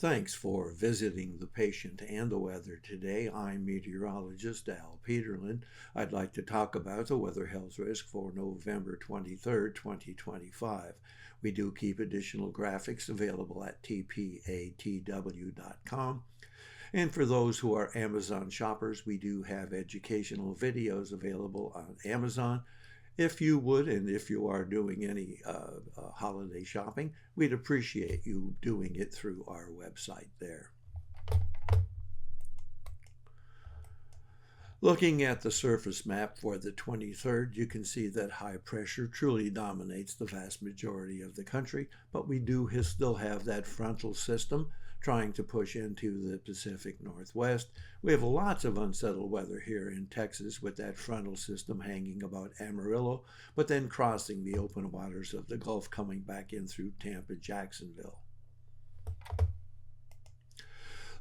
Thanks for visiting the patient and the weather today. I'm meteorologist Al Peterlin. I'd like to talk about the weather health risk for November 23rd, 2025. We do keep additional graphics available at tpatw.com. And for those who are Amazon shoppers, we do have educational videos available on Amazon. If you would, and if you are doing any holiday shopping, we'd appreciate you doing it through our website there. Looking at the surface map for the 23rd, you can see that high pressure truly dominates the vast majority of the country, but we do still have that frontal system trying to push into the Pacific Northwest. We have lots of unsettled weather here in Texas with that frontal system hanging about Amarillo, but then crossing the open waters of the Gulf coming back in through Tampa, Jacksonville.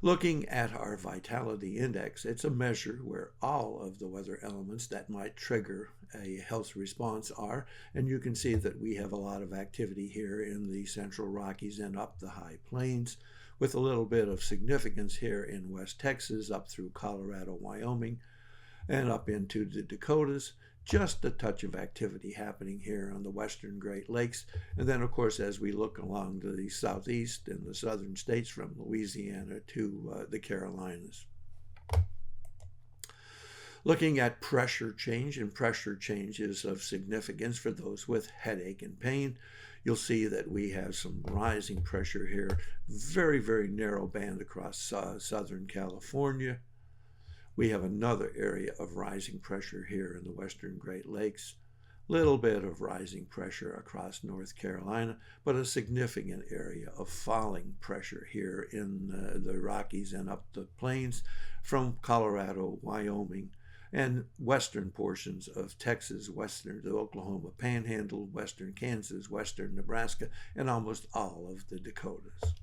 Looking at our vitality index, it's a measure where all of the weather elements that might trigger a health response are, and you can see that we have a lot of activity here in the Central Rockies and up the high plains, with a little bit of significance here in West Texas, up through Colorado, Wyoming, and up into the Dakotas. Just a touch of activity happening here on the western Great Lakes. And then, of course, as we look along to the southeast and the southern states from Louisiana to the Carolinas. Looking at pressure change, and pressure change is of significance for those with headache and pain. You'll see that we have some rising pressure here, very, very narrow band across Southern California. We have another area of rising pressure here in the western Great Lakes. Little bit of rising pressure across North Carolina, but a significant area of falling pressure here in the Rockies and up the plains from Colorado, Wyoming, and western portions of Texas, western the Oklahoma Panhandle, western Kansas, western Nebraska, and almost all of the Dakotas.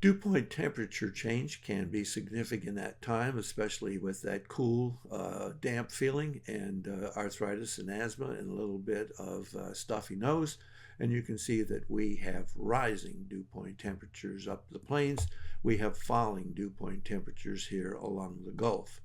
Dew point temperature change can be significant at times, especially with that cool, damp feeling and arthritis and asthma and a little bit of stuffy nose. And you can see that we have rising dew point temperatures up the plains. We have falling dew point temperatures here along the Gulf.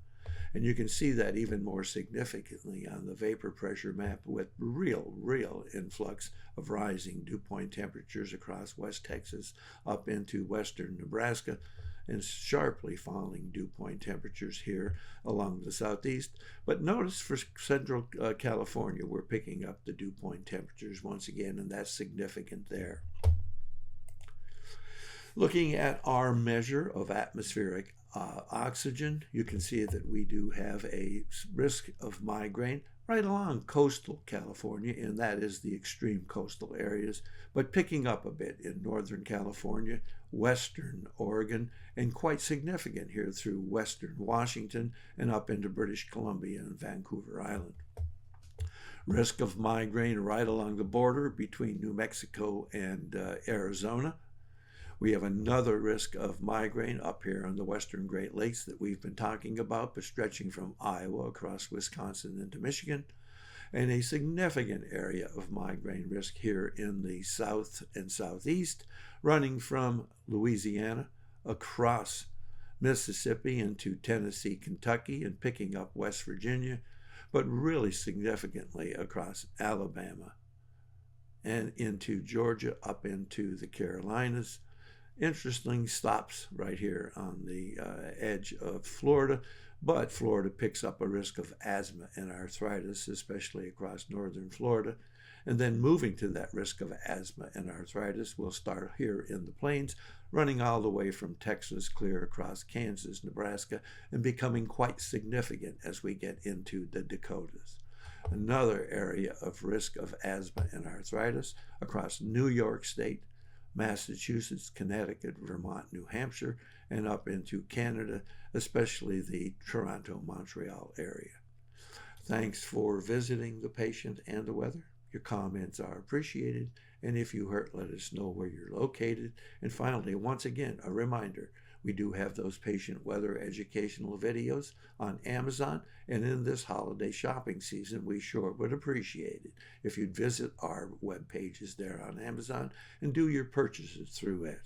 And you can see that even more significantly on the vapor pressure map with real influx of rising dew point temperatures across West Texas up into western Nebraska, and sharply falling dew point temperatures here along the southeast. But notice for central California, we're picking up the dew point temperatures once again, and that's significant there. Looking at our measure of atmospheric oxygen, you can see that we do have a risk of migraine right along coastal California, and that is the extreme coastal areas, but picking up a bit in Northern California, Western Oregon, and quite significant here through Western Washington and up into British Columbia and Vancouver Island. Risk of migraine right along the border between New Mexico and Arizona. We have another risk of migraine up here on the western Great Lakes that we've been talking about, but stretching from Iowa across Wisconsin into Michigan, and a significant area of migraine risk here in the south and southeast, running from Louisiana across Mississippi into Tennessee, Kentucky, and picking up West Virginia, but really significantly across Alabama and into Georgia, up into the Carolinas. Interesting stops right here on the edge of Florida, but Florida picks up a risk of asthma and arthritis, especially across northern Florida. And then moving to that risk of asthma and arthritis, we'll start here in the plains, running all the way from Texas clear across Kansas, Nebraska, and becoming quite significant as we get into the Dakotas. Another area of risk of asthma and arthritis across New York State, Massachusetts, Connecticut, Vermont, New Hampshire, and up into Canada, especially the Toronto-Montreal area. Thanks for visiting the patient and the weather. Your comments are appreciated, and if you hurt, let us know where you're located. And finally, once again, a reminder, We do have those patient weather educational videos on Amazon, and in this holiday shopping season, we sure would appreciate it if you'd visit our web pages there on Amazon and do your purchases through it.